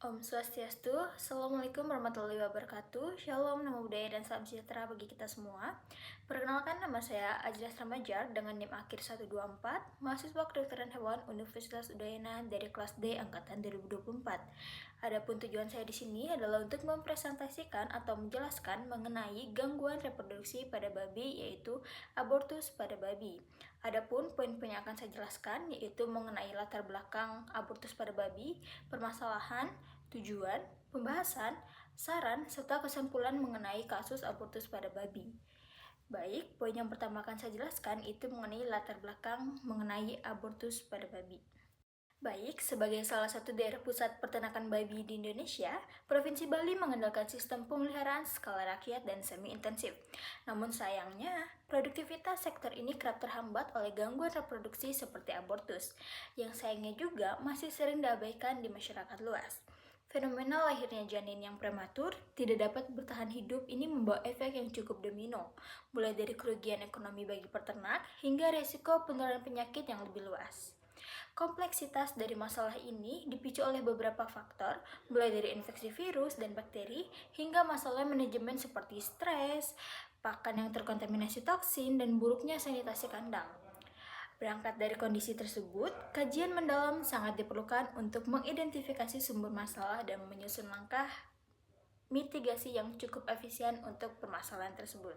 Om Swastiastu, Assalamualaikum warahmatullahi wabarakatuh. Shalom, nama budaya dan salam sejahtera bagi kita semua. Perkenalkan, nama saya Ajlas Ramajar dengan NIM akhir 124, mahasiswa kedokteran hewan Universitas Udayana dari kelas D angkatan 2024. Adapun tujuan saya di sini adalah untuk mempresentasikan atau menjelaskan mengenai gangguan reproduksi pada babi, yaitu abortus pada babi. Adapun poin-poin yang akan saya jelaskan yaitu mengenai latar belakang abortus pada babi, permasalahan, tujuan, pembahasan, saran, serta kesimpulan mengenai kasus abortus pada babi. Baik, poin yang pertama akan saya jelaskan itu mengenai latar belakang mengenai abortus pada babi. Baik, sebagai salah satu daerah pusat peternakan babi di Indonesia, Provinsi Bali mengandalkan sistem pemeliharaan skala rakyat dan semi-intensif. Namun sayangnya, produktivitas sektor ini kerap terhambat oleh gangguan reproduksi seperti abortus, yang sayangnya juga masih sering diabaikan di masyarakat luas. Fenomena lahirnya janin yang prematur tidak dapat bertahan hidup ini membawa efek yang cukup domino, mulai dari kerugian ekonomi bagi peternak hingga resiko penularan penyakit yang lebih luas. Kompleksitas dari masalah ini dipicu oleh beberapa faktor, mulai dari infeksi virus dan bakteri hingga masalah manajemen seperti stres, pakan yang terkontaminasi toksin, dan buruknya sanitasi kandang. Berangkat dari kondisi tersebut, kajian mendalam sangat diperlukan untuk mengidentifikasi sumber masalah dan menyusun langkah mitigasi yang cukup efisien untuk permasalahan tersebut.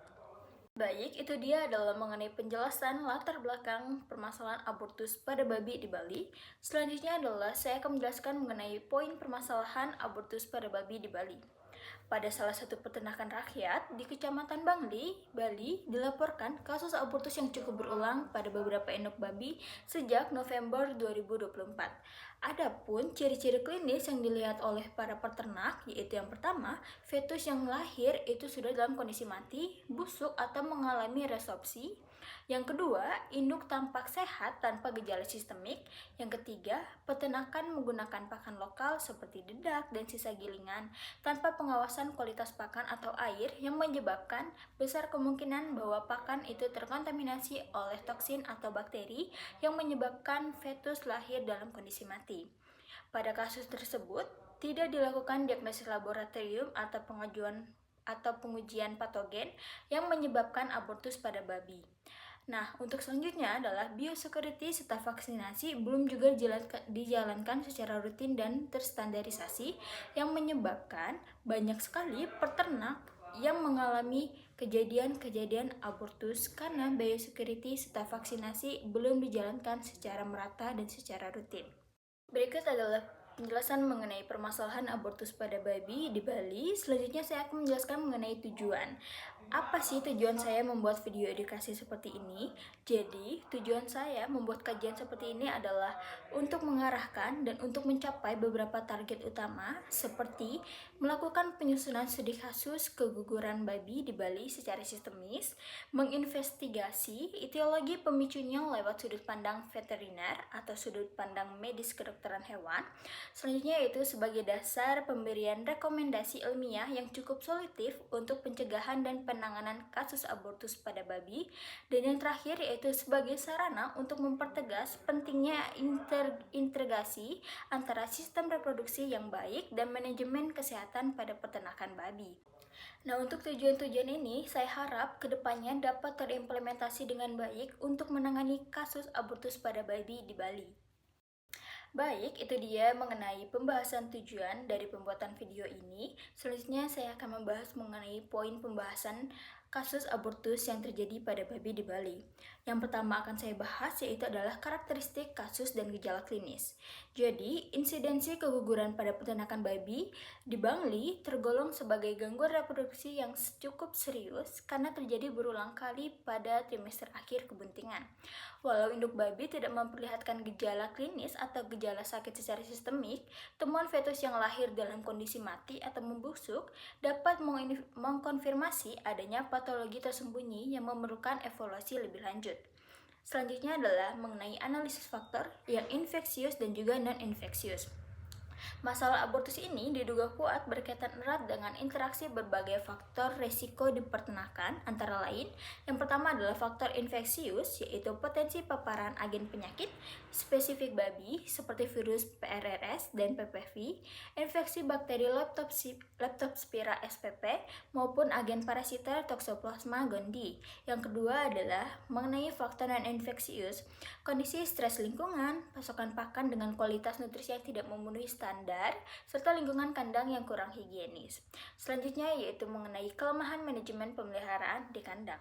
Baik, itu dia adalah mengenai penjelasan latar belakang permasalahan abortus pada babi di Bali. Selanjutnya adalah saya akan menjelaskan mengenai poin permasalahan abortus pada babi di Bali. Pada salah satu peternakan rakyat di Kecamatan Bangli, Bali, dilaporkan kasus abortus yang cukup berulang pada beberapa induk babi sejak November 2024. Adapun ciri-ciri klinis yang dilihat oleh para peternak yaitu yang pertama, fetus yang lahir itu sudah dalam kondisi mati, busuk atau mengalami resorpsi. Yang kedua, induk tampak sehat tanpa gejala sistemik. Yang ketiga, peternakan menggunakan pakan lokal seperti dedak dan sisa gilingan tanpa pengawasan kualitas pakan atau air yang menyebabkan besar kemungkinan bahwa pakan itu terkontaminasi oleh toksin atau bakteri yang menyebabkan fetus lahir dalam kondisi mati. Pada kasus tersebut, tidak dilakukan diagnosis laboratorium atau pengujian patogen yang menyebabkan abortus pada babi. Nah, untuk selanjutnya adalah biosecurity serta vaksinasi belum juga dijalankan secara rutin dan terstandarisasi yang menyebabkan banyak sekali peternak yang mengalami kejadian-kejadian abortus karena biosecurity serta vaksinasi belum dijalankan secara merata dan secara rutin. Berikut adalah penjelasan mengenai permasalahan abortus pada babi di Bali. Selanjutnya saya akan menjelaskan mengenai tujuan. Apa sih tujuan saya membuat video edukasi seperti ini? Jadi, tujuan saya membuat kajian seperti ini adalah untuk mengarahkan dan untuk mencapai beberapa target utama seperti melakukan penyusunan studi kasus keguguran babi di Bali secara sistemis, menginvestigasi etiologi pemicunya lewat sudut pandang veteriner atau sudut pandang medis kedokteran hewan. Selanjutnya yaitu sebagai dasar pemberian rekomendasi ilmiah yang cukup solutif untuk pencegahan dan penanganan kasus abortus pada babi. Dan yang terakhir yaitu sebagai sarana untuk mempertegas pentingnya integrasi antara sistem reproduksi yang baik dan manajemen kesehatan pada peternakan babi. Nah, untuk tujuan-tujuan ini, saya harap kedepannya dapat terimplementasi dengan baik untuk menangani kasus abortus pada babi di Bali. Baik, itu dia mengenai pembahasan tujuan dari pembuatan video ini. Selanjutnya saya akan membahas mengenai poin pembahasan kasus abortus yang terjadi pada babi di Bali. Yang pertama akan saya bahas yaitu adalah karakteristik kasus dan gejala klinis. Jadi, insidensi keguguran pada peternakan babi di Bangli tergolong sebagai gangguan reproduksi yang cukup serius karena terjadi berulang kali pada trimester akhir kebuntingan. Walau induk babi tidak memperlihatkan gejala klinis atau gejala sakit secara sistemik, temuan fetus yang lahir dalam kondisi mati atau membusuk dapat mengkonfirmasi adanya patologi tersembunyi yang memerlukan evaluasi lebih lanjut. Selanjutnya adalah mengenai analisis faktor yang infeksius dan juga non-infeksius. Masalah abortus ini diduga kuat berkaitan erat dengan interaksi berbagai faktor resiko di peternakan, antara lain, yang pertama adalah faktor infeksius, yaitu potensi paparan agen penyakit spesifik babi seperti virus PRRS dan PPV, infeksi bakteri Leptospira spp, maupun agen parasita Toxoplasma gondii. Yang kedua adalah mengenai faktor non-infeksius, kondisi stres lingkungan, pasokan pakan dengan kualitas nutrisi yang tidak memenuhi standar, serta lingkungan kandang yang kurang higienis. Selanjutnya yaitu mengenai kelemahan manajemen pemeliharaan di kandang.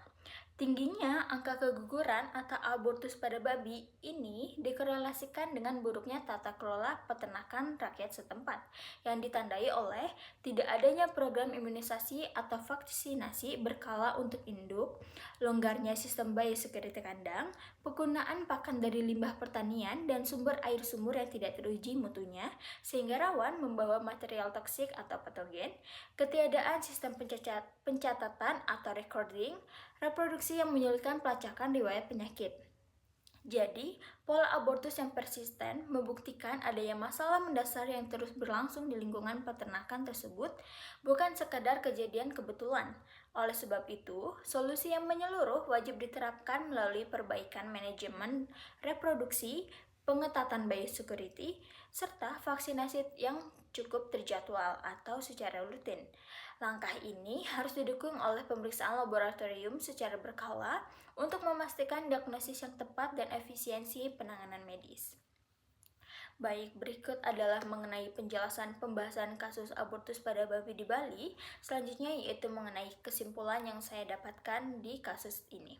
Tingginya angka keguguran atau abortus pada babi ini dikorelasikan dengan buruknya tata kelola peternakan rakyat setempat, yang ditandai oleh tidak adanya program imunisasi atau vaksinasi berkala untuk induk, longgarnya sistem biosecurity kandang, penggunaan pakan dari limbah pertanian dan sumber air sumur yang tidak teruji mutunya, sehingga rawan membawa material toksik atau patogen, ketiadaan sistem pencatatan atau recording, reproduksi yang menyulitkan pelacakan riwayat penyakit. Jadi, pola abortus yang persisten membuktikan adanya masalah mendasar yang terus berlangsung di lingkungan peternakan tersebut, bukan sekadar kejadian kebetulan. Oleh sebab itu, solusi yang menyeluruh wajib diterapkan melalui perbaikan manajemen reproduksi, pengetatan biosecurity, serta vaksinasi yang cukup terjadwal atau secara rutin. Langkah ini harus didukung oleh pemeriksaan laboratorium secara berkala untuk memastikan diagnosis yang tepat dan efisiensi penanganan medis. Baik, berikut adalah mengenai penjelasan pembahasan kasus abortus pada babi di Bali. Selanjutnya yaitu mengenai kesimpulan yang saya dapatkan di kasus ini.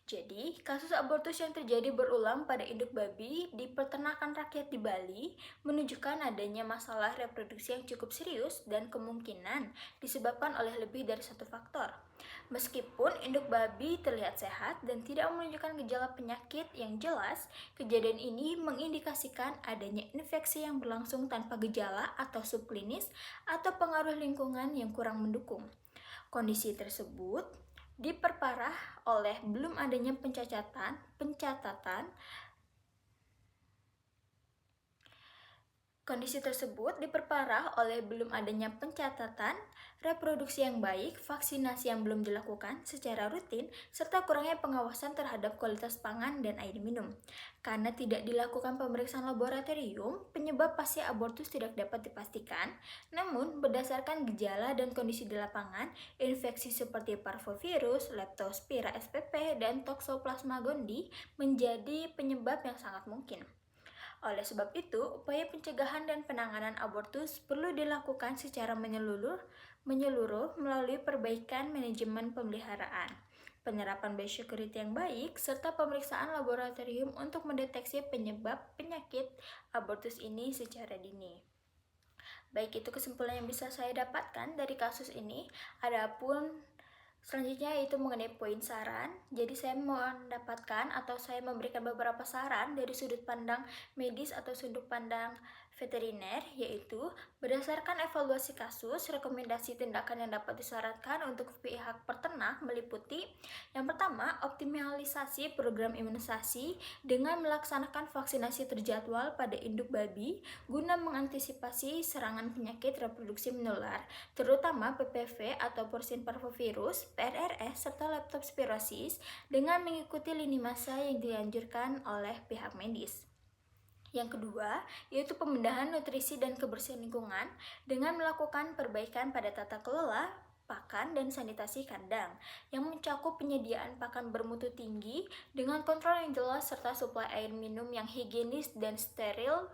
Jadi, kasus abortus yang terjadi berulang pada induk babi di peternakan rakyat di Bali menunjukkan adanya masalah reproduksi yang cukup serius dan kemungkinan disebabkan oleh lebih dari satu faktor. Meskipun induk babi terlihat sehat dan tidak menunjukkan gejala penyakit yang jelas, kejadian ini mengindikasikan adanya infeksi yang berlangsung tanpa gejala atau subklinis atau pengaruh lingkungan yang kurang mendukung. Kondisi tersebut diperparah oleh belum adanya pencatatan reproduksi yang baik, vaksinasi yang belum dilakukan secara rutin, serta kurangnya pengawasan terhadap kualitas pangan dan air minum. Karena tidak dilakukan pemeriksaan laboratorium, penyebab pasti abortus tidak dapat dipastikan. Namun, berdasarkan gejala dan kondisi di lapangan, infeksi seperti parvovirus, Leptospira spp, dan Toxoplasma gondii menjadi penyebab yang sangat mungkin. Oleh sebab itu, upaya pencegahan dan penanganan abortus perlu dilakukan secara menyeluruh melalui perbaikan manajemen pemeliharaan, penerapan biosecurity yang baik, serta pemeriksaan laboratorium untuk mendeteksi penyebab penyakit abortus ini secara dini. Baik, itu kesimpulan yang bisa saya dapatkan dari kasus ini. Adapun selanjutnya itu mengenai poin saran. Jadi saya mendapatkan atau saya memberikan beberapa saran dari sudut pandang medis atau sudut pandang veteriner, yaitu berdasarkan evaluasi kasus, rekomendasi tindakan yang dapat disyaratkan untuk pihak peternak meliputi yang pertama, optimalisasi program imunisasi dengan melaksanakan vaksinasi terjadwal pada induk babi guna mengantisipasi serangan penyakit reproduksi menular, terutama PPV atau porcine parvovirus, PRRS, serta leptospirosis dengan mengikuti lini masa yang dianjurkan oleh pihak medis. Yang kedua, yaitu pembenahan nutrisi dan kebersihan lingkungan dengan melakukan perbaikan pada tata kelola pakan dan sanitasi kandang yang mencakup penyediaan pakan bermutu tinggi dengan kontrol yang jelas serta suplai air minum yang higienis dan steril,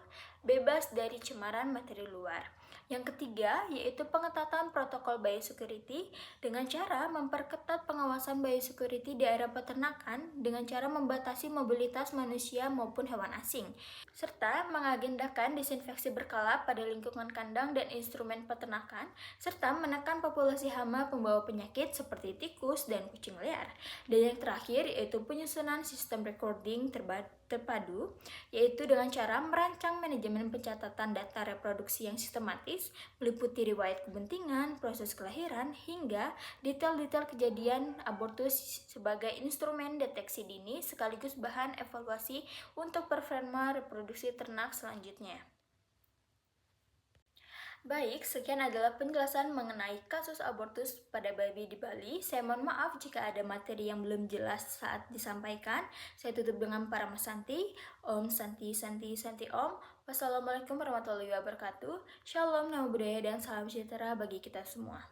bebas dari cemaran materi luar. Yang ketiga, yaitu pengetatan protokol biosecurity dengan cara memperketat pengawasan biosecurity di area peternakan dengan cara membatasi mobilitas manusia maupun hewan asing, serta mengagendakan disinfeksi berkala pada lingkungan kandang dan instrumen peternakan, serta menekan populasi hama pembawa penyakit seperti tikus dan kucing liar. Dan yang terakhir, yaitu penyusunan sistem recording terpadu, yaitu dengan cara merancang manajemen pencatatan data reproduksi yang sistematis, meliputi riwayat kepentingan, proses kelahiran, hingga detail-detail kejadian abortus sebagai instrumen deteksi dini sekaligus bahan evaluasi untuk performa reproduksi ternak selanjutnya. Baik, sekian adalah penjelasan mengenai kasus abortus pada bayi di Bali. Saya mohon maaf jika ada materi yang belum jelas saat disampaikan. Saya tutup dengan Parama Santi. Om Santi Santi Santi Om. Wassalamualaikum warahmatullahi wabarakatuh. Shalom, nama budaya dan salam sejahtera bagi kita semua.